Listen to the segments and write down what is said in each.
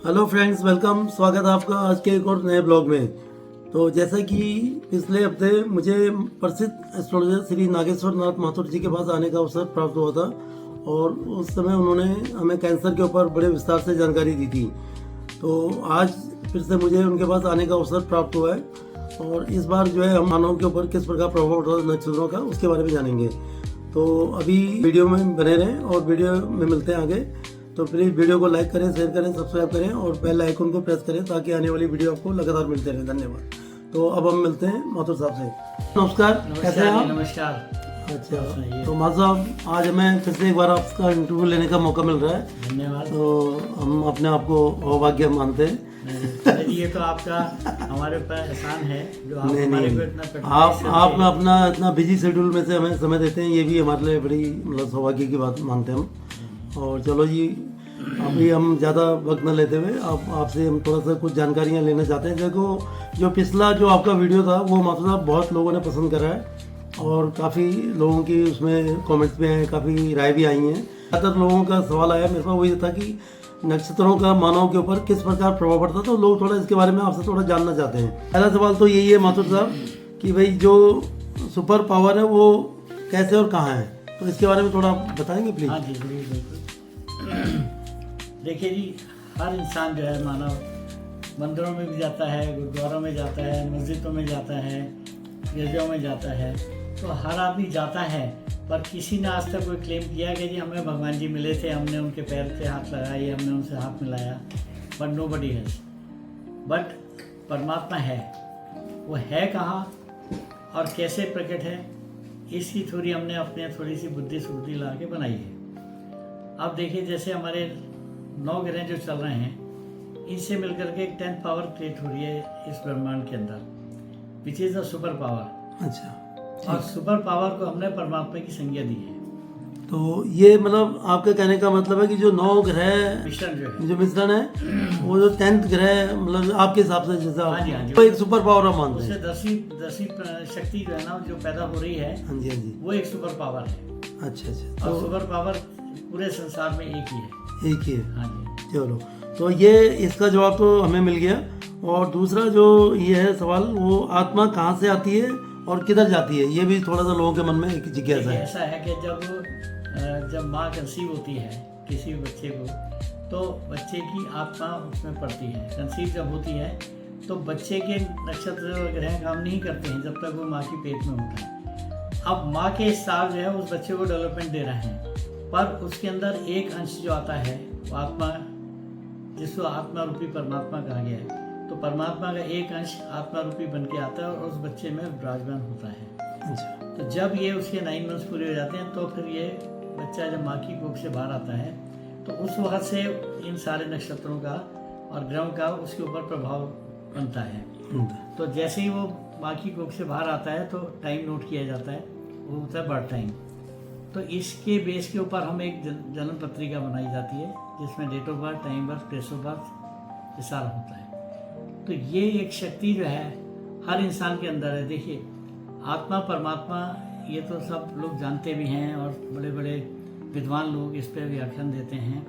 Hello friends, welcome. स्वागत है आपका आज के एक और नए ब्लॉग में। तो जैसा कि पिछले हफ्ते मुझे प्रसिद्ध एस्ट्रोलॉजर श्री नागेश्वर नाथ माथुर जी के पास आने का अवसर प्राप्त हुआ था और उस समय उन्होंने हमें कैंसर के ऊपर बड़े विस्तार से जानकारी दी थी। तो आज फिर से मुझे उनके पास आने का अवसर प्राप्त हुआ है और इस बार जो है हम मानव के ऊपर किस प्रकार प्रभाव पड़ रहा है नक्षत्रों का, उसके बारे में जानेंगे। तो अभी वीडियो में बने रहें और वीडियो में मिलते हैं आगे। तो प्लीज़ वीडियो को लाइक करें, शेयर करें, सब्सक्राइब करें और बेल आइकन को प्रेस करें ताकि आने वाली वीडियो आपको लगातार मिलते रहें। धन्यवाद। तो अब हम मिलते हैं माथुर साहब से। नमस्कार, कैसे हैं आप? नमस्कार। अच्छा, तो माथुर साहब आज हमें फिर से एक बार आपका इंटरव्यू लेने का मौका मिल रहा है। धन्यवाद। तो हम अपने आप को अभाग्य मानते हैं। ये तो आपका हमारे ऊपर एहसान है जो आप नहीं हमारे नहीं, को इतना आप अपना इतना बिजी शेड्यूल में से हमें समय देते हैं, ये भी हमारे लिए बड़ी मतलब सौभाग्य की बात मानते हैं हम। और चलो जी, अभी हम ज़्यादा वक्त न लेते हुए आपसे हम थोड़ा सा कुछ जानकारियाँ लेना चाहते हैं। देखो, जो पिछला जो आपका वीडियो था वो माथुर साहब बहुत लोगों ने पसंद करा है और काफ़ी लोगों की उसमें कमेंट्स भी हैं, काफ़ी राय भी आई हैं। ज़्यादातर लोगों का सवाल आया मेरे पास वही था कि नक्षत्रों का मानव के ऊपर किस प्रकार प्रभाव पड़ता है। तो लोग थोड़ा इसके बारे में आपसे थोड़ा जानना चाहते हैं। पहला सवाल तो यही है माथुर साहब कि भाई जो सुपर पावर है वो कैसे और कहाँ है, तो इसके बारे में थोड़ा आप बताएंगे प्लीज़। हाँ जी, बिल्कुल। देखिए जी, हर इंसान जो है मानव मंदिरों में भी जाता है, गुरुद्वारों में जाता है, मस्जिदों में जाता है, गिरजाओं में जाता है। तो हर आदमी जाता है, पर किसी ने आज तक कोई क्लेम किया कि जी हमें भगवान जी मिले थे, हमने उनके पैर पे हाथ लगाए, हमने उनसे हाथ मिलाया, बट नोबडी हैज़। बट परमात्मा है, वो है कहाँ और कैसे प्रकट है, इसकी थोड़ी हमने अपने थोड़ी सी बुद्धि सुद्धि ला के बनाई है। अब देखिए, जैसे हमारे 9 ग्रह जो चल रहे हैं, इनसे मिलकर के एक 10th पावर क्रिएट हो रही है इस ब्रह्मांड के अंदर, which is the super power. अच्छा, और सुपर पावर को हमने परमात्मा की संज्ञा दी है। तो ये मतलब आपके कहने का मतलब है कि जो 9 ग्रह मिश्रण जो मिश्रण है वो जो 10th ग्रह मतलब आपके हिसाब से जैसा हाँ जी, वो एक सुपर पावर आप मानते उससे हैं। 10वीं शक्ति जो है ना, जो पैदा हो रही है, हाँ जी, हाँ जी। वो एक सुपर पावर है। अच्छा अच्छा, और तो सुपर पावर पूरे संसार में एक ही है। एक ही है। हाँ जी, चलो, तो ये इसका जवाब तो हमें मिल गया। और दूसरा जो ये है सवाल, वो आत्मा कहाँ से आती है और किधर जाती है, ये भी थोड़ा सा लोगों के मन में एक जिज्ञासा है। ऐसा है कि जब माँ कंसीव होती है किसी बच्चे को, तो बच्चे की आत्मा उसमें पड़ती है। कंसीव जब होती है तो बच्चे के नक्षत्र ग्रह काम नहीं करते हैं जब तक वो माँ की पेट में होता है। अब माँ के साथ जो है उस बच्चे को डेवलपमेंट दे रहे हैं, पर उसके अंदर एक अंश जो आता है वो आत्मा, जिसको आत्मा रूपी परमात्मा कहा गया है। तो परमात्मा का एक अंश आत्मा रूपी बन के आता है और उस बच्चे में विराजमान होता है। अच्छा, तो जब ये उसके 9 मंथ्स पूरे हो जाते हैं, तो फिर ये बच्चा जब माँ की कोख से बाहर आता है, तो उस वक्त से इन सारे नक्षत्रों का और ग्रहों का उसके ऊपर प्रभाव बनता है। तो जैसे ही वो माँ की कोख से बाहर आता है तो टाइम नोट किया जाता है, वो होता है बर्थ टाइम। तो इसके बेस के ऊपर हम एक जन्म पत्रिका बनाई जाती है, जिसमें date of birth, time birth, place of birth ये सारा होता है। तो ये एक शक्ति जो है हर इंसान के अंदर है। देखिए, आत्मा परमात्मा ये तो सब लोग जानते भी हैं और बड़े बड़े विद्वान लोग इस पर व्याख्यान देते हैं,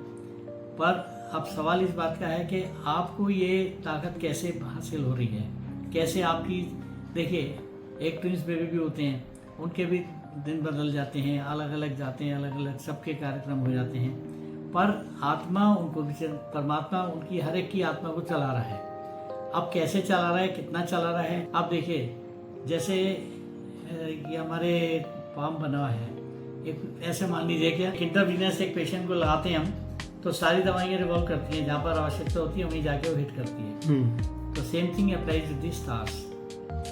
पर अब सवाल इस बात का है कि आपको ये ताकत कैसे हासिल हो रही है, कैसे आपकी। देखिए, एक ट्विंस बेबी भी होते हैं, उनके भी दिन बदल जाते हैं, अलग अलग जाते हैं, अलग अलग सबके कार्यक्रम हो जाते हैं, पर आत्मा उनको भी, परमात्मा उनकी हर एक की आत्मा को चला रहा है। अब कैसे चला रहा है, कितना चला रहा है, आप देखिए, जैसे ये हमारे पाम बना हुआ है, एक ऐसे मान लीजिए कि इंटरवीनस एक पेशेंट को लगाते हैं हम, तो सारी दवाइयाँ रिवॉल्व करती हैं, जहाँ पर आवश्यकता होती है वहीं जाके वो हिट करती है। तो same thing applies with the stars.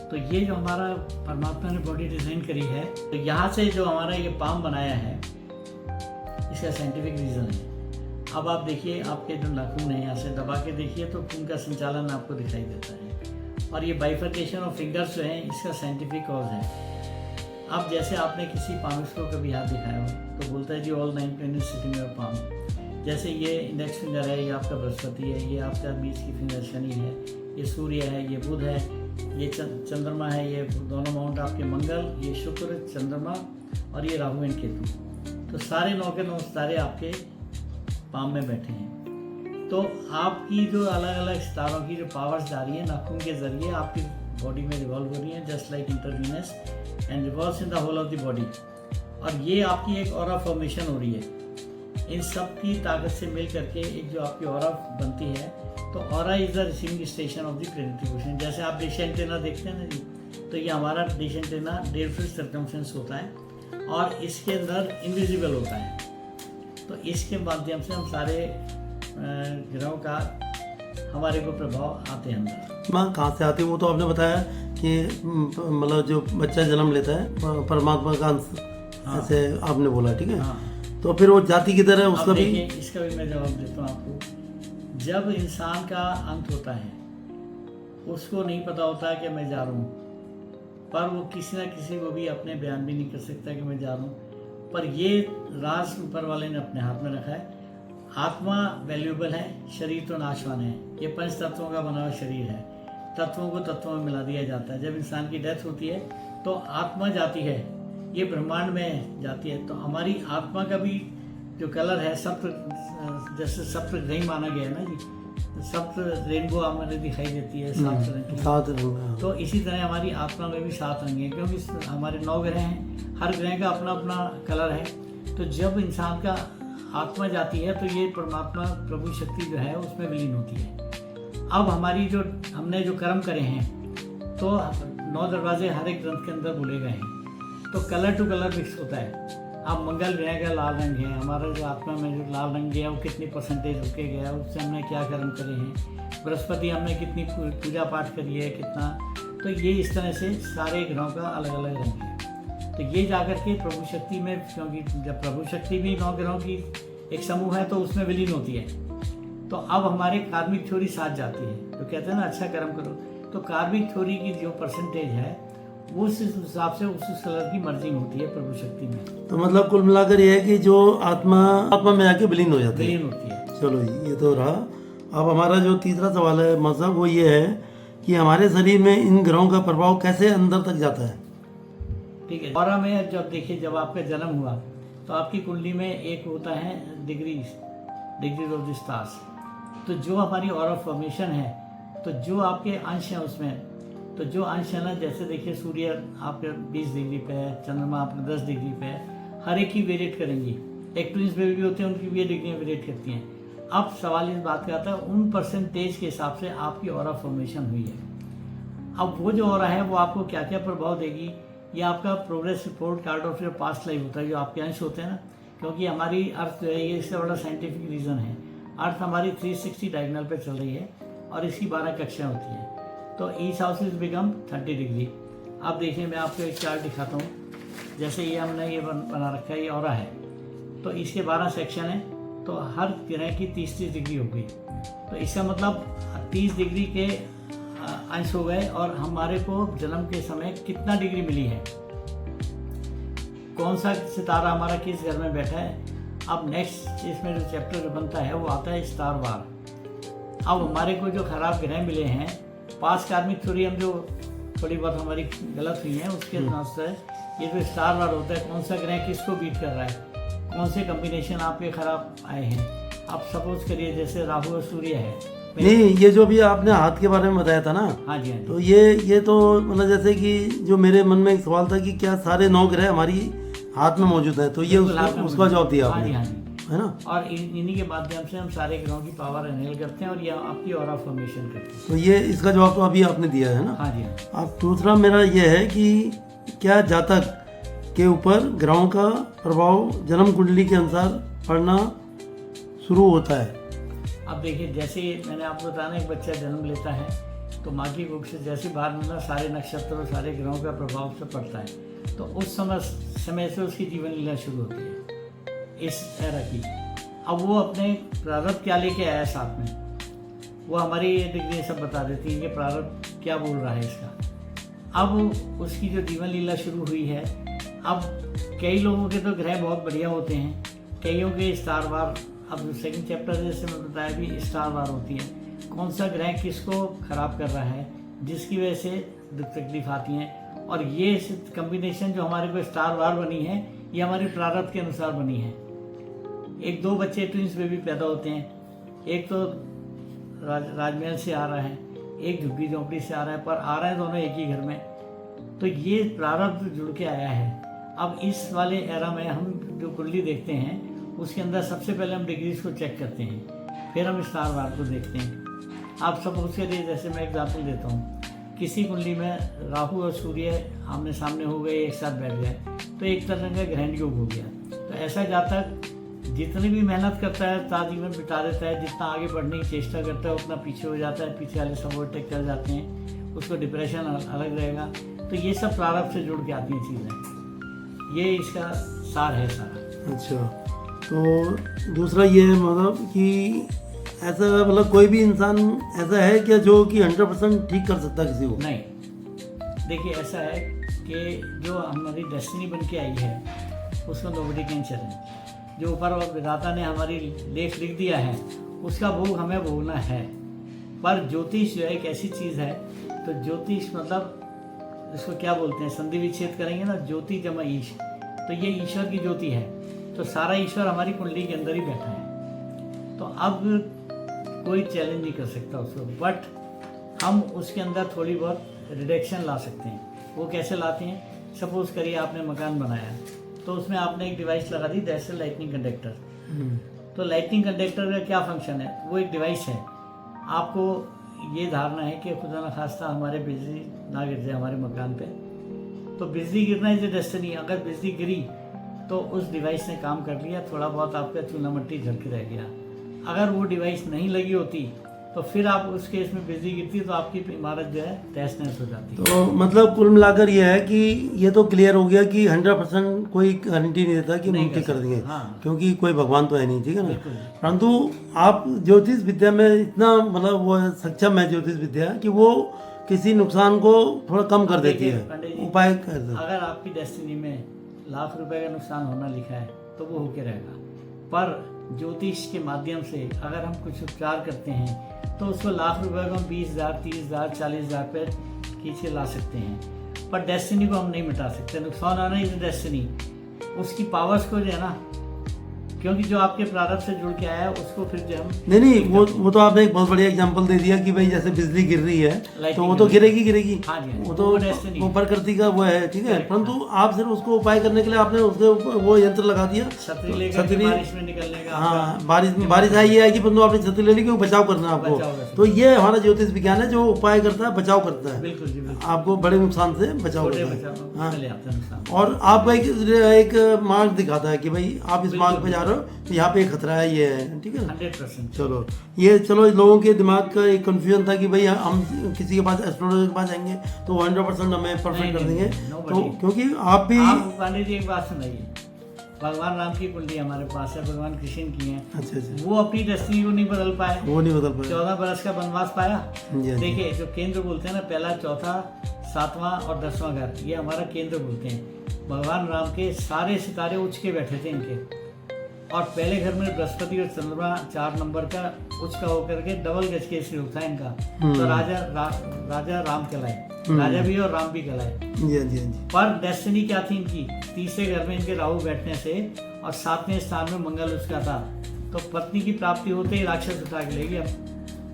तो ये जो हमारा परमात्मा ने बॉडी डिजाइन करी है, तो यहाँ से जो हमारा ये पाम बनाया है, इसका साइंटिफिक रीज़न है। अब आप देखिए, आपके जो नाखून है, यहाँ से दबा के देखिए तो खून का संचालन आपको दिखाई देता है। और ये बाइफर्केशन ऑफ फिंगर्स जो है, इसका साइंटिफिक कॉज है। अब जैसे आपने किसी पामिस्ट को कभी हाथ दिखाया हो तो बोलता है जी all 9 planets sitting your palm. जैसे ये इंडेक्स फिंगर है, ये आपका बृहस्पति है, ये आपका बीच की फिंगर शनि है, ये सूर्य है, ये बुध है, ये चंद्रमा है, ये दोनों माउंट आपके मंगल, ये शुक्र, चंद्रमा और ये राहु एंड केतु। तो सारे 9 के 9 तारे आपके पाम में बैठे हैं। तो आपकी जो अलग अलग सितारों की जो पावर्स जा रही है नाखून के जरिए आपकी बॉडी में रिवॉल्व हो रही है, just like intravenous and revolves in the whole of the body. और ये आपकी एक ऑरा फॉर्मेशन हो रही है। इन सब की ताकत से मिल करके एक जो आपकी ऑरा बनती है, तो aura is the receiving station of the planetary motion. जैसे आप डिश एंटेना देखते हैं ना जी, तो ये हमारा डिश एंटेना 1.5 फीट सर्कमफ्रेंस होता है और इसके अंदर इनविजिबल होता है। तो इसके माध्यम से हम सारे ग्रहों का हमारे को प्रभाव आते हैं अंदर। माँ कहाँ से आती है वो तो आपने बताया कि मतलब जो बच्चा जन्म लेता है परमात्मा का अंश, ऐसे आपने बोला, ठीक है। हाँ। तो फिर वो जाति किधर है उसका भी? देखिए, इसका भी मैं जवाब देता हूँ आपको। जब इंसान का अंत होता है उसको नहीं पता होता है कि मैं जा रहा हूँ, पर वो किसी ना किसी को भी अपने बयान भी नहीं कर सकता कि मैं जा रहा हूँ। पर ये राज ऊपर वाले ने अपने हाथ में रखा है। आत्मा वैल्यूएबल है, शरीर तो नाशवान है। ये 5 तत्वों का बना हुआ शरीर है। तत्वों को तत्वों में मिला दिया जाता है। जब इंसान की डेथ होती है तो आत्मा जाती है, ये ब्रह्मांड में जाती है। तो हमारी आत्मा का भी जो कलर है सप्त, जैसे सप्त ग्रही माना गया है ना जी, सप्त रेनबो हमारे दिखाई देती है 7 रंग की। 7 रंग। तो इसी तरह हमारी आत्मा में भी 7 रंग हैं, क्योंकि हमारे 9 ग्रह हैं, हर ग्रह का अपना अपना कलर है। तो जब इंसान का आत्मा जाती है तो ये परमात्मा प्रभु शक्ति जो है उसमें विलीन होती है। अब हमारी जो हमने जो कर्म करे हैं, तो 9 दरवाजे हर एक ग्रंथ के अंदर बोले गए हैं। तो कलर टू कलर मिक्स होता है। अब मंगल ग्रह का लाल रंग है, हमारा जो आत्मा में जो लाल रंग गया वो कितनी परसेंटेज होके गया, उससे हमने क्या कर्म करे हैं, बृहस्पति हमने कितनी पूजा पाठ करी है, कितना। तो ये इस तरह से सारे ग्रहों का अलग अलग रंग है। तो ये जाकर के प्रभु शक्ति में, क्योंकि जब प्रभु शक्ति भी 9 ग्रहों की एक समूह है तो उसमें विलीन होती है। तो अब हमारे कार्मिक थ्योरी साथ जाती है। तो कहते हैं ना अच्छा कर्म करो, तो कार्मिक थ्योरी की जो परसेंटेज है वो उस हिसाब से उस कलर की मर्जिंग होती है प्रभु शक्ति में। तो मतलब कुल मिलाकर ये है कि जो आत्मा में आके विलीन हो जाती है। विलीन होती है। चलो ये तो रहा। अब हमारा जो तीसरा सवाल है मतलब वो ये है कि हमारे शरीर में इन ग्रहों का प्रभाव कैसे अंदर तक जाता है? ठीक है। ऑरा में जब देखिए, जब आपका जन्म हुआ तो आपकी कुंडली में एक होता है डिग्री ऑफ द स्टार्स। तो जो हमारी ऑरा फॉर्मेशन है, तो जो आपके अंश हैं उसमें, तो जो अंश है ना, जैसे देखिए सूर्य आपके 20 डिग्री पे है, चंद्रमा आपके 10 डिग्री पे है, हर एक की वेरिएट करेंगी। एक ट्विंस बेबी भी होते हैं, उनकी भी ये डिग्रियाँ वेरिएट करती हैं। अब सवाल इस बात का आता है उन परसेंटेज के हिसाब से आपकी ऑरा फॉर्मेशन हुई है। अब वो जो ऑरा है वो आपको क्या क्या प्रभाव देगी, ये आपका progress report card of your past life होता है, जो आपके अंश होते हैं ना। क्योंकि हमारी अर्थ जो है, ये इसका बड़ा साइंटिफिक रीज़न है। अर्थ हमारी 360 डायगोनल पे चल रही है और इसकी 12 कक्षाएँ होती हैं। तो east house is become 30 degree. अब देखिए, मैं आपको एक चार्ट दिखाता हूँ। जैसे ये हमने ये बना रखा है, ये ऑरा है, तो इसके 12 सेक्शन है। तो हर ग्रह की 30-30 डिग्री हो गई। तो इसका मतलब 30 डिग्री के अंश हो गए। और हमारे को जन्म के समय कितना डिग्री मिली है, कौन सा सितारा हमारा किस घर में बैठा है। अब नेक्स्ट इसमें जो चैप्टर जो बनता है वो आता है स्टार वार। अब हमारे को जो खराब ग्रह मिले हैं, पास कार्मिक थ्योरी हम जो थोड़ी बहुत हमारी गलत हुई है उसके हिसाब से ये जो स्टार वार होता है, कौन सा ग्रह किसको बीट कर रहा है, कौन से कम्बिनेशन आपके खराब आए हैं। आप सपोज करिए जैसे राहु और सूर्य है। नहीं, ये जो भी आपने हाथ के बारे में बताया था ना, हाँ जी, हाँ जी। तो ये तो मतलब जैसे कि जो मेरे मन में एक सवाल था कि क्या सारे 9 ग्रह हमारी हाथ में मौजूद है, तो ये उसका जवाब दिया हाँ जी, आपने, हाँ जी। है ना। और इन्हीं के माध्यम से हम सारे ग्रहों की पावर एनहेल करते हैं और ये आपकी ऑरा फॉर्मेशन करते हैं। तो ये इसका जवाब तो अभी आपने दिया है ना। हाँ जी, हाँ। अब दूसरा मेरा ये है कि क्या जातक के ऊपर ग्रहों का प्रभाव जन्म कुंडली के अनुसार पड़ना शुरू होता है? अब देखिए, जैसे मैंने आपको बताया ना, एक बच्चा जन्म लेता है तो माँ की कुख से जैसे बाहर मिलना, सारे नक्षत्र और सारे ग्रहों का प्रभाव से पड़ता है। तो उस समय से उसकी जीवन लीला शुरू होती है इस एरा की। अब वो अपने प्रारब्ध क्या लेके आया साथ में, वो हमारी ये डिग्री सब बता देती है कि प्रारब्ध क्या बोल रहा है इसका। अब उसकी जो जीवन लीला शुरू हुई है, अब कई लोगों के तो ग्रह बहुत बढ़िया होते हैं, कईयों के स्टार वार। अब जो सेकंड चैप्टर जैसे मैं बताया भी स्टार वार होती है, कौन सा ग्रह किसको खराब कर रहा है, जिसकी वजह से दुख तकलीफ आती हैं। और ये कम्बिनेशन जो हमारे को स्टार वार बनी है, ये हमारी प्रारब्ध के अनुसार बनी है। 1-2 बच्चे ट्विंस बेबी पैदा होते हैं एक तो राजमहल से आ रहा है, एक झुग्गी झोंपड़ी से आ रहा है, पर आ रहे हैं दोनों एक ही घर में। तो ये प्रारब्ध जुड़ के आया है। अब इस वाले एरा में हम जो कुंडली देखते हैं उसके अंदर सबसे पहले हम डिग्रीज को चेक करते हैं, फिर हम स्टार वार को देखते हैं। आप सब उसके लिए जैसे मैं एग्जाम्पल देता हूँ, किसी कुंडली में राहु और सूर्य आमने सामने हो गए, एक साथ बैठ गए, तो एक तरह का ग्रहण योग हो गया। तो ऐसा जातक जितनी भी मेहनत करता है, सारा जीवन बिता देता है, जितना आगे बढ़ने की चेष्टा करता है उतना पीछे हो जाता है, पीछे वाले सब ओवरटेक कर जाते हैं, उसको डिप्रेशन अलग रहेगा। तो ये सब प्रारब्ध से जुड़ के आती हैं चीज़ें, ये इसका सार है सारा। अच्छा, तो दूसरा ये है मतलब कि ऐसा मतलब कोई भी इंसान ऐसा है क्या जो कि 100% ठीक कर सकता है किसी को? नहीं, देखिए ऐसा है कि जो हमारी डेस्टिनी बन के आई है उसको नोबडी कैन चैलेंज। जो ऊपर विधाता ने हमारी लेख लिख दिया है उसका भोग हमें भोगना है। पर ज्योतिष जो है एक ऐसी चीज़ है, तो ज्योतिष मतलब इसको क्या बोलते हैं, संधि विच्छेद करेंगे ना, ज्योति जमा ईश, तो ये ईश्वर की ज्योति है। तो सारा ईश्वर हमारी कुंडली के अंदर ही बैठा है। तो अब कोई चैलेंज नहीं कर सकता उसको, बट हम उसके अंदर थोड़ी बहुत रिडक्शन ला सकते हैं। वो कैसे लाते हैं? सपोज करिए आपने मकान बनाया तो उसमें आपने एक डिवाइस लगा दी, दैट्स अ लाइटनिंग कंडक्टर। तो लाइटनिंग कंडक्टर का क्या फंक्शन है? वो एक डिवाइस है। आपको ये धारणा है कि खुदा न खास्ता हमारे बिजली ना गिर जाए हमारे मकान पे, तो बिजली गिरना इज ए डेस्टिनी। अगर बिजली गिरी तो उस डिवाइस ने काम कर लिया, थोड़ा बहुत आपका चूना मट्टी झलक रह गया। अगर वो डिवाइस नहीं लगी होती तो फिर आप उस केस में बिजली गिरती तो आपकी इमारत जो है तहस नहस हो जाती। तो मतलब कुल मिलाकर ये है कि ये तो क्लियर हो गया कि 100% कोई गारंटी नहीं देता कि मुमकिन कर देंगे। हाँ। क्योंकि कोई भगवान तो है नहीं, ठीक है ना। बिल्कुल। परंतु आप ज्योतिष विद्या में इतना मतलब वो सक्षम है ज्योतिष विद्या कि वो किसी नुकसान को थोड़ा कम कर देती है, उपाय कर देती है। अगर आपकी डेस्टिनी में लाख रुपए का नुकसान होना लिखा है तो वो होके रहेगा। पर ज्योतिष के माध्यम से अगर हम कुछ उपचार करते हैं तो उसको लाख रुपए को हम 20,000, 30,000, 40,000 पे खींच ला सकते हैं। पर डेस्टिनी को हम नहीं मिटा सकते। नुकसान आना इज डेस्टिनी, उसकी पावर्स को जो है ना, क्योंकि जो आपके प्रारब्ध से जुड़ के आया है उसको फिर जो हम नहीं वो तो आपने एक बहुत बढ़िया एग्जांपल दे दिया कि भाई जैसे बिजली गिर रही है तो वो तो गिरेगी। हाँ जी, वो तो वो प्रकृति का वो है, ठीक है। परंतु आप सिर्फ उसको उपाय करने के लिए आपने उसके वो यंत्र लगा दिया, छतरी बारिश में निकलने का। हाँ, बारिश आई है कि परंतु आपने छतरी ले ली क्योंकि बचाव करना है आपको। तो ये हमारा ज्योतिष विज्ञान है जो उपाय करता है, बचाव करता है। बिल्कुल जी, बिल्कुल। आपको बड़े नुकसान से बचाव करता है। हाँ, और आपका एक मार्ग दिखाता है कि भाई आप इस मार्ग पे जा रहे हो तो यहाँ पे खतरा है, ये है, ठीक है ना। 100%। चलो लोगों के दिमाग का एक कंफ्यूजन था कि भाई हम किसी के पास एस्ट्रोलॉजर के पास जाएंगे तो 100% हमें परफेक्ट कर देंगे। तो क्योंकि आप भी पांडे जी एक बात सुनाइए, भगवान राम की कुंडली हमारे पास है, भगवान कृष्ण की है। अच्छा। वो अपनी डेस्टिनी को नहीं बदल पाए, 14 बरस का वनवास पाया। देखिए जो केंद्र बोलते हैं ना, पहला, चौथा, 7वां और 10वां घर, ये हमारा केंद्र बोलते हैं। भगवान राम के सारे सितारे उठ के बैठे थे इनके, और पहले घर में बृहस्पति और चंद्रमा 4 नंबर का उच्च का होकर के डबल गज के योग था इनका। तो राजा राम कहलाए, राजा भी और राम भी कहलाए। पर डेस्टिनी क्या थी इनकी? तीसरे घर में इनके राहु बैठने से और 7वें स्थान में मंगल उसका था। तो पत्नी की प्राप्ति होते ही राक्षस उठा के ले गया।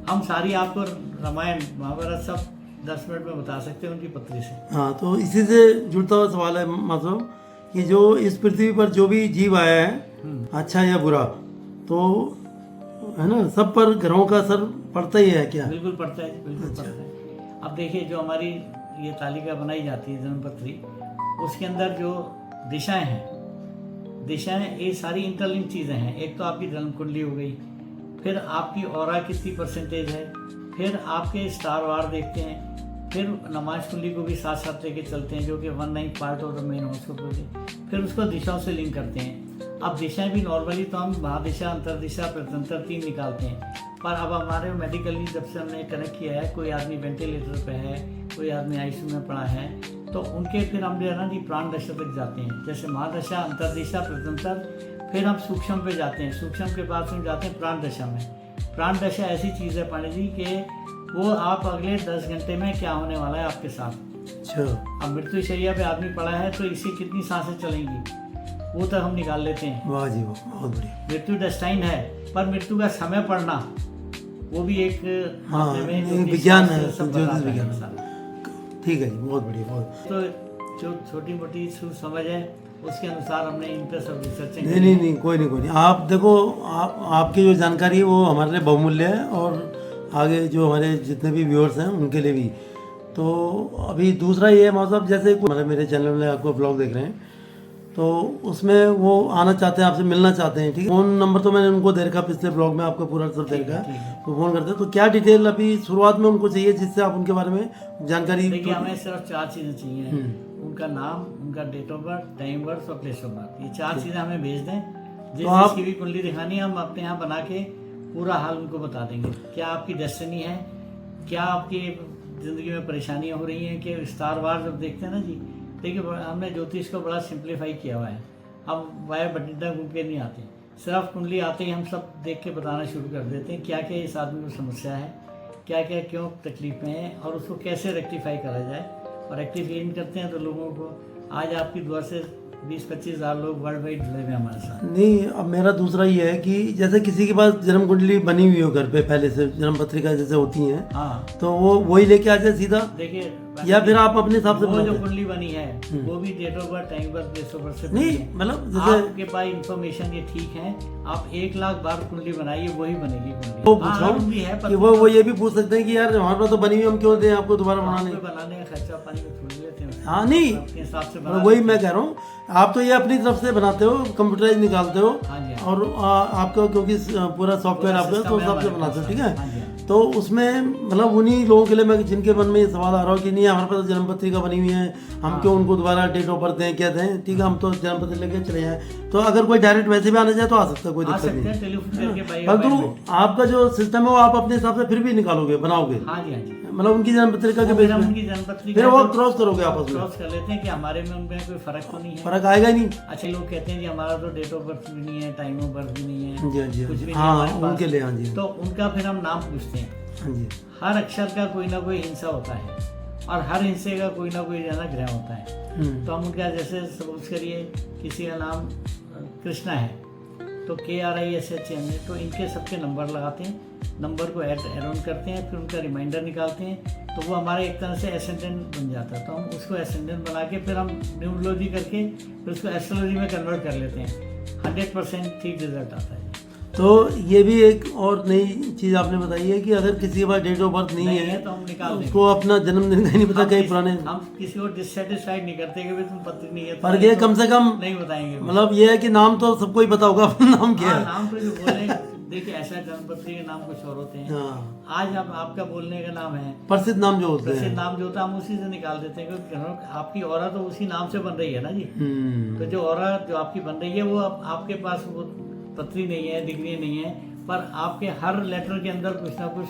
हम सारी आपको रामायण महाभारत सब 10 मिनट में बता सकते हैं उनकी पत्नी से। हाँ, तो इसी से जुड़ता हुआ सवाल है मतलब कि जो इस पृथ्वी पर जो भी जीव आया है, अच्छा या बुरा, तो है ना, सब पर ग्रहों का असर पड़ता ही है क्या? बिल्कुल पड़ता है, बिल्कुल पड़ता है। अब देखिए जो हमारी ये तालिका बनाई जाती है जन्मपत्री, उसके अंदर जो दिशाएं हैं ये सारी इंटरलिंक चीज़ें हैं। एक तो आपकी जन्म कुंडली हो गई, फिर आपकी ऑरा कितनी परसेंटेज है, फिर आपके स्टार वार देखते हैं, फिर नमाज कुंडली को भी साथ साथ लेके चलते हैं जो कि 1/9 part of the main horoscope होती है। फिर उसको दिशाओं से लिंक करते हैं। अब दिशाएं भी नॉर्मली तो हम महादिशा, अंतरदिशा, प्रत्यंतर 3 निकालते हैं। पर अब हमारे मेडिकली जब से हमने कनेक्ट किया है, कोई आदमी वेंटिलेटर पे है, कोई आदमी आईसीयू में पड़ा है, तो उनके फिर हम जो है ना जी प्राण दशा तक जाते हैं। जैसे महादशा, अंतरदिशा, प्रत्यंतर, फिर हम सूक्ष्म पे जाते हैं। सूक्ष्म के बाद हम जाते हैं प्राण दशा में। प्राण दशा ऐसी चीज़ है पांडे जी कि वो आप अगले 10 घंटे में क्या होने वाला है आपके साथ। अच्छा। अब मृत्यु शैया पे आदमी पड़ा है तो इससे कितनी सांसें चलेंगी वो तक हम निकाल लेते हैं। वाह जी वाह, बहुत बढ़िया। मृत्यु डेस्टाइन है पर मृत्यु का समय पड़ना वो भी एक हाँ, मामले में एक ज्योतिष विज्ञान शास्त्र है, सब ज्योतिष बताता है विज्ञान। सारा। ठीक है जी, बहुत बढ़िया, बहुत। तो जो छोटी मोटी समझ है उसके अनुसार हमने इन पर सब रिसर्चिंग नहीं नहीं नहीं, कोई नहीं, कोई नहीं। आप देखो, आपकी जो जानकारी है वो हमारे लिए बहुमूल्य है, और आगे जो हमारे जितने भी व्यूअर्स हैं उनके लिए भी। तो अभी दूसरा ये है मतलब, जैसे मतलब मेरे चैनल में आपको ब्लॉग देख रहे हैं, तो उसमें वो आना चाहते हैं, आपसे मिलना चाहते हैं, ठीक है। फ़ोन नंबर तो मैंने उनको दे रखा, पिछले ब्लॉग में आपको पूरा सब दे रखा ठीक है, है। तो फ़ोन करते हैं। तो क्या डिटेल अभी शुरुआत में उनको चाहिए जिससे आप उनके बारे में जानकारी। देखिए, हमें सिर्फ 4 चीज़ें चाहिए। उनका नाम, उनका date of birth, time birth और प्लेस ऑफ बर्थ, ये 4 चीज़ें हमें भेज दें। जिसकी भी कुंडली दिखानी है हम अपने यहाँ बना के पूरा हाल उनको बता देंगे। क्या आपकी डेस्टिनी है, क्या आपकी ज़िंदगी में परेशानियाँ हो रही हैं, कि स्टार वार जब देखते हैं ना जी, देखिए हमने ज्योतिष को बड़ा सिंप्लीफाई किया हुआ है। हम वाया बटिंडा घूम के नहीं आते, सिर्फ कुंडली आते ही हम सब देख के बताना शुरू कर देते हैं क्या क्या इस आदमी को समस्या है, क्या क्या क्यों तकलीफ में है, और उसको कैसे रेक्टिफाई करा जाए। और रेक्टिफिकेशन करते हैं तो लोगों को आज आपकी दुआ से 20-25 हज़ार लोग वर्ल्ड वाइड जुड़े हुए हमारे साथ। नहीं, अब मेरा दूसरा ये है कि जैसे किसी के पास जन्म कुंडली बनी हुई हो घर पे पहले से, जन्म पत्रिका जैसे होती हैं, हाँ, तो वो वही लेके आ जाए सीधा, देखिए, या फिर आप अपने हिसाब से वो बनाते जो हैं? कुंडली बनी है वो भी date of birth, time birth, place of birth से बनी नहीं है। मतलब जैसे आपके पास इंफॉर्मेशन ये ठीक है, आप 1 लाख बार कुंडली बनाइए वही बनेगी कुंडली। वो पूछ हाँ, रहा अरुण भी है, हूँ पर कि वो ये भी पूछ सकते हैं कि यार हमारे पास तो बनी हुई, हम क्यों दें आपको दोबारा बनाने। आपको बनाने का खर्चा पानी में छोड़ लेते हैं, हाँ नहीं, अपने हिसाब से बना मतलब वही लेते मैं कह रहा हूँ, आप तो ये अपनी तरफ से बनाते हो, कंप्यूटराइज निकालते हो, हैं। हाँ जी, हाँ। और आपका क्योंकि पूरा सॉफ्टवेयर पूरा आपका, तो system उस है हिसाब से हमारे बनाते हो, पास। ठीक है। हाँ जी, हाँ। तो उसमें मतलब उन्हीं लोगों के लिए मैं, जिनके मन में ये सवाल आ रहा हो कि नहीं हमारे पास जन्म पत्रिका बनी हुई है, हम क्यों उनको दोबारा डेट ऑफ बर्थ दें, क्या दें, ठीक है, हम तो जन्म पत्रिका लेके चले जाएं। तो अगर कोई डायरेक्ट वैसे भी आना चाहे तो आ सकता है, कोई आ दिक्कत सकते नहीं। हैं टेलीफोन करके बाई परंतु अपॉइंटमेंट। आपका जो सिस्टम है वो आप अपने हिसाब से फिर भी निकालोगे, बनाओगे, हाँ जी, हाँ जी। मतलब उनकी जन्म पत्रिका के वो बेस फिर हम में, उनकी जन्मपत्री फिर वो क्रॉस करोगे आपस में, क्रॉस कर लेते हैं कि हमारे में उनमें कोई फर्क तो नहीं है। फर्क आएगा ही नहीं। अच्छा, लोग कहते हैं जी हमारा तो डेट ऑफ बर्थ भी नहीं है, टाइम ऑफ बर्थ भी नहीं है, जी हाँ जी, कुछ भी नहीं हाँ हमारे पास। उनके लिए, हाँ जी, तो उनका फिर हम नाम पूछते हैं। हाँ जी, हर अक्षर का कोई ना कोई हिंसा होता है, और हर हिस्से का कोई ना कोई ज्यादा ग्रह होता है। तो हम उनका, जैसे सपोज करिए किसी का नाम कृष्णा है, तो KRISHN है, तो इनके सबके नंबर लगाते हैं, नंबर को ऐड ऑन करते हैं, फिर उनका रिमाइंडर निकालते हैं, तो वो हमारे एक तरह से एसेंडेंट बन जाता है। तो हम उसको एसेंडेंट बना के फिर हम न्यूमरोलॉजी करके फिर उसको एस्ट्रोलॉजी में कन्वर्ट कर लेते हैं। 100% ठीक रिजल्ट आता है। तो ये भी एक और नई चीज़ आपने बताई है कि अगर किसी के पास डेट ऑफ बर्थ नहीं है तो हम निकाल देंगे। उसको अपना जन्मदिन का ही नहीं पता, कहीं पुराने, हम किसी को डिससेटिस्फाइड नहीं करते कि भाई तुम पत्नी नहीं है, पर ये कम से कम नहीं बताएंगे। मतलब ये है कि नाम तो सबको ही पता होगा अपना नाम क्या हाँ, है। नाम तो जो बोले, देखिए ऐसा जन्मपत्री के नाम कुछ और होते हैं। हाँ, आज आप आपका बोलने का नाम है, प्रसिद्ध नाम जो होते प्रसिद्ध हैं। नाम जो होता है हम उसी से निकाल देते हैं, क्योंकि आपकी औरा तो उसी नाम से बन रही है ना जी। तो जो औरा जो आपकी बन रही है वो आपके पास वो पत्री नहीं है, डिग्री नहीं है, पर आपके हर लेटर के अंदर कुछ ना कुछ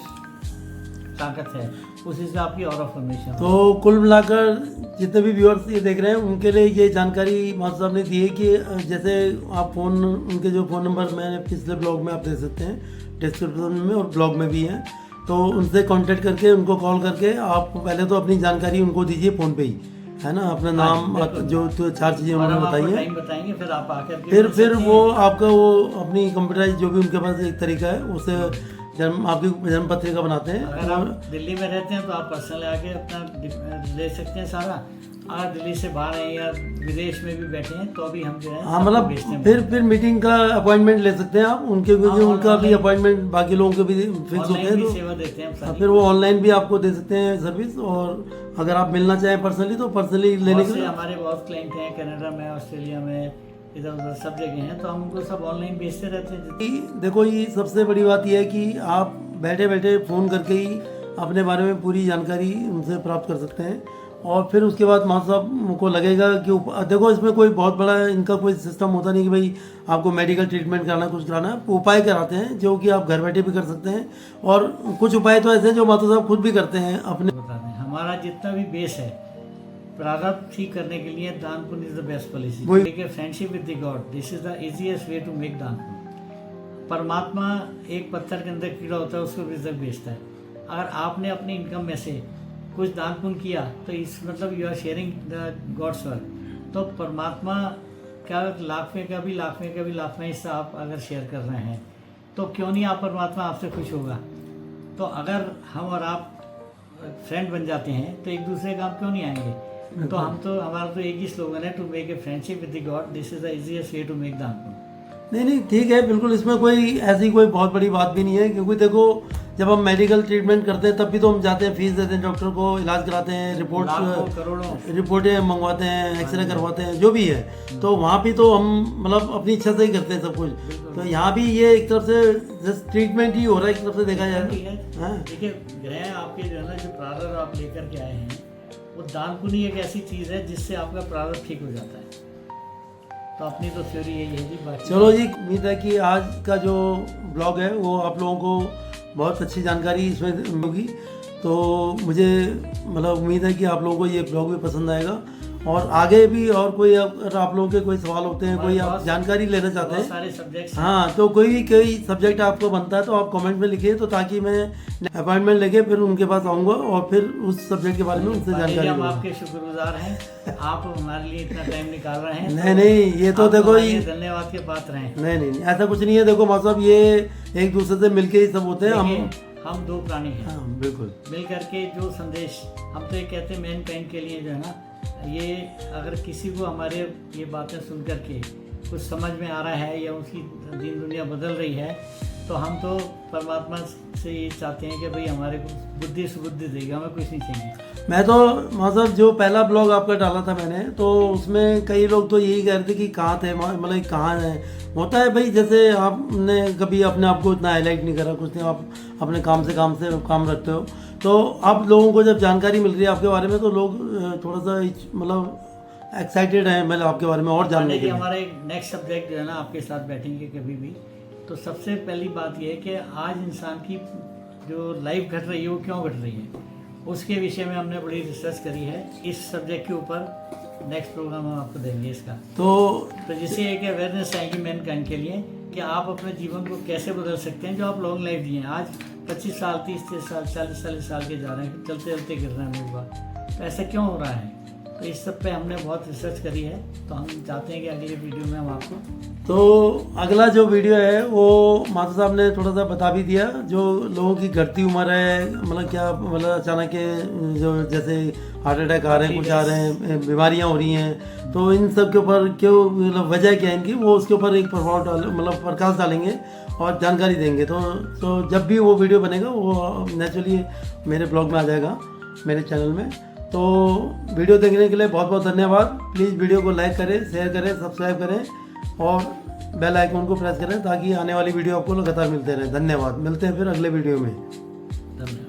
ताकत है, उसी से आपकी ऑरा फॉर्मेशन। तो कुल मिलाकर जितने भी व्यूअर्स ये देख रहे हैं उनके लिए ये जानकारी मास्टर साहब ने दी है कि जैसे आप फ़ोन, उनके जो फ़ोन नंबर मैंने पिछले ब्लॉग में आप देख सकते हैं, डिस्क्रिप्शन में और ब्लॉग में भी हैं, तो उनसे कांटेक्ट करके, उनको कॉल करके आप पहले तो अपनी जानकारी उनको दीजिए फ़ोन पे ही, है ना, अपना नाम, जो तो 4 चीज़ें उन्होंने बताई हैं, टाइम बताएंगे, फिर आप आकर के फिर वो आपका वो अपनी कंप्यूटराइज जो भी उनके पास एक तरीका है उससे आपकी जन्म पत्रिका बनाते हैं। अगर आप दिल्ली में रहते हैं तो आप पर्सनल आके अपना ले सकते हैं सारा। अगर दिल्ली से बाहर हैं या विदेश में भी बैठे हैं तो अभी हम जो है हाँ, मतलब फिर मीटिंग का अपॉइंटमेंट ले सकते हैं आप उनके, क्योंकि उनका भी अपॉइंटमेंट बाकी लोगों के भी फिक्स होते हैं, तो सेवा देते हैं हम। फिर वो ऑनलाइन भी आपको दे सकते हैं सर्विस, और अगर आप मिलना चाहें पर्सनली तो पर्सनली लेने के लिए। हमारे बहुत क्लाइंट हैं कनाडा में, ऑस्ट्रेलिया में, इधर उधर सब जगह हैं, तो हम उनको सब ऑनलाइन भेजते रहते हैं। देखो, ये सबसे बड़ी बात यह है कि आप बैठे बैठे फ़ोन करके ही अपने बारे में पूरी जानकारी उनसे प्राप्त कर सकते हैं, और फिर उसके बाद मास्टर साहब को लगेगा कि देखो इसमें कोई बहुत बड़ा इनका कोई सिस्टम होता नहीं कि भाई आपको मेडिकल ट्रीटमेंट कराना, कुछ कराना, उपाय कराते हैं जो कि आप घर बैठे भी कर सकते हैं, और कुछ उपाय तो ऐसे हैं जो मास्टर साहब खुद भी करते हैं अपने। बताते हैं हमारा जितना भी बेस है प्रारब्ध ठीक करने के लिए, दान पुण्य इज द बेस्ट पॉलिसी। देखिए, friendship with the god, this is the easiest way to make दान पुण्य। परमात्मा एक पत्थर के अंदर कीड़ा होता है, उसको रिजर्व बेचता है। अगर आपने अपनी इनकम में से कुछ दान पुण्य किया तो इस मतलब you are sharing the god's work. तो परमात्मा का लाखवें का भी हिस्सा आप अगर शेयर कर रहे हैं, तो क्यों नहीं आप परमात्मा आपसे खुश होगा। तो अगर हम और आप फ्रेंड बन जाते हैं तो एक दूसरे काम क्यों नहीं आएंगे। तो हमारा तो एक ही स्लोगन है, to make a friendship with the god, this is the easiest way to make the unknown. नहीं ठीक है, बिल्कुल इसमें कोई ऐसी कोई बहुत बड़ी बात भी नहीं है, क्योंकि देखो जब हम मेडिकल ट्रीटमेंट करते हैं तब भी तो हम जाते हैं, फीस देते हैं, डॉक्टर को इलाज कराते हैं, रिपोर्टें मंगवाते हैं, एक्सरे करवाते हैं, जो भी है, तो वहाँ भी तो हम मतलब अपनी इच्छा से ही करते हैं सब कुछ। तो यहाँ भी ये एक तरफ से जस्ट ट्रीटमेंट ही हो रहा है, एक तरफ से देखा जाए। देखिए ग्रह आपके जो है ना, जो प्रारब्ध आप लेकर के आए हैं, वो दान पुण्य एक ऐसी चीज़ है जिससे आपका प्रारब्ध ठीक हो जाता है। तो अपनी तो थ्योरी यही है जी। बाकी चलो जी, उम्मीद है कि आज का जो ब्लॉग है वो आप लोगों को बहुत अच्छी जानकारी इसमें होगी। तो मुझे मतलब उम्मीद है कि आप लोगों को ये ब्लॉग भी पसंद आएगा, और आगे भी और कोई अगर आप लोगों के कोई सवाल होते हैं, कोई आप जानकारी लेना चाहते हैं, सारे सब्जेक्ट, हाँ, तो कोई सब्जेक्ट आपको बनता है तो आप कमेंट में लिखिए, तो ताकि मैं अपॉइंटमेंट लेके फिर उनके पास आऊँगा और फिर उस सब्जेक्ट के बारे में उनसे जानकारी हम आपके शुक्रगुजार हैं। आप हमारे लिए इतना टाइम निकाल रहे हैं। नहीं ये तो देखो ये धन्यवाद के पात्र हैं। नहीं ऐसा कुछ नहीं है। देखो मतलब ये एक दूसरे से मिलके ही सब होते हैं। हम दो प्राणी हैं, हाँ, बिल्कुल मिल करके जो संदेश हम तो ये कहते हैं मैनकाइंड के लिए जो है ना, ये अगर किसी को हमारे ये बातें सुन करके कुछ समझ में आ रहा है या उसकी दीन दुनिया बदल रही है, तो हम तो परमात्मा से ये चाहते हैं कि भाई हमारे को बुद्धि सुबुद्धि देगा, हमें कुछ नहीं चाहिए। मैं तो मतलब जो पहला ब्लॉग आपका डाला था मैंने, तो उसमें कई लोग तो यही कह रहे थे कि कहाँ थे, मतलब कहाँ है। होता है भाई, जैसे आपने कभी अपने आप को इतना हाईलाइट नहीं करा, कुछ नहीं, आप अपने काम से काम रखते हो, तो अब लोगों को जब जानकारी मिल रही है आपके बारे में, तो लोग थोड़ा सा मतलब एक्साइटेड हैं मतलब आपके बारे में और जानने के लिए। हमारा एक नेक्स्ट सब्जेक्ट जो है ना, आपके साथ बैठेंगे कभी भी, तो सबसे पहली बात यह है कि आज इंसान की जो लाइफ घट रही है वो क्यों घट रही है, उसके विषय में हमने बड़ी रिसर्च करी है। इस सब्जेक्ट के ऊपर नेक्स्ट प्रोग्राम हम आपको देंगे इसका। तो जिससे एक अवेयरनेस आएगी मैनकाइंड के लिए कि आप अपने जीवन को कैसे बदल सकते हैं। जो आप लॉन्ग लाइफ दिए हैं, आज 25 साल 30 साल 40 साल के जा रहे हैं, चलते चलते गिर रहे हैं लोग, तो ऐसा क्यों हो रहा है। तो इस सब पे हमने बहुत रिसर्च करी है, तो हम चाहते हैं कि अगले वीडियो में हम आपको, तो अगला जो वीडियो है वो माधव साहब ने थोड़ा सा बता भी दिया। जो लोगों की घटती उम्र है, मतलब क्या, मतलब अचानक के जो जैसे हार्ट अटैक आ रहे हैं, कुछ आ रहे हैं, बीमारियां हो रही हैं, तो इन सब के ऊपर क्यों, मतलब वजह क्या है इनकी, वो उसके ऊपर एक मतलब प्रकाश डालेंगे और जानकारी देंगे। तो जब भी वो वीडियो बनेगा वो नेचुरली मेरे ब्लॉग में आ जाएगा, मेरे चैनल में। तो वीडियो देखने के लिए बहुत बहुत धन्यवाद। प्लीज़ वीडियो को लाइक करें, शेयर करें, सब्सक्राइब करें और बेल आइकन को प्रेस करें, ताकि आने वाली वीडियो आपको लगातार मिलते रहे। धन्यवाद। मिलते हैं फिर अगले वीडियो में। धन्यवाद।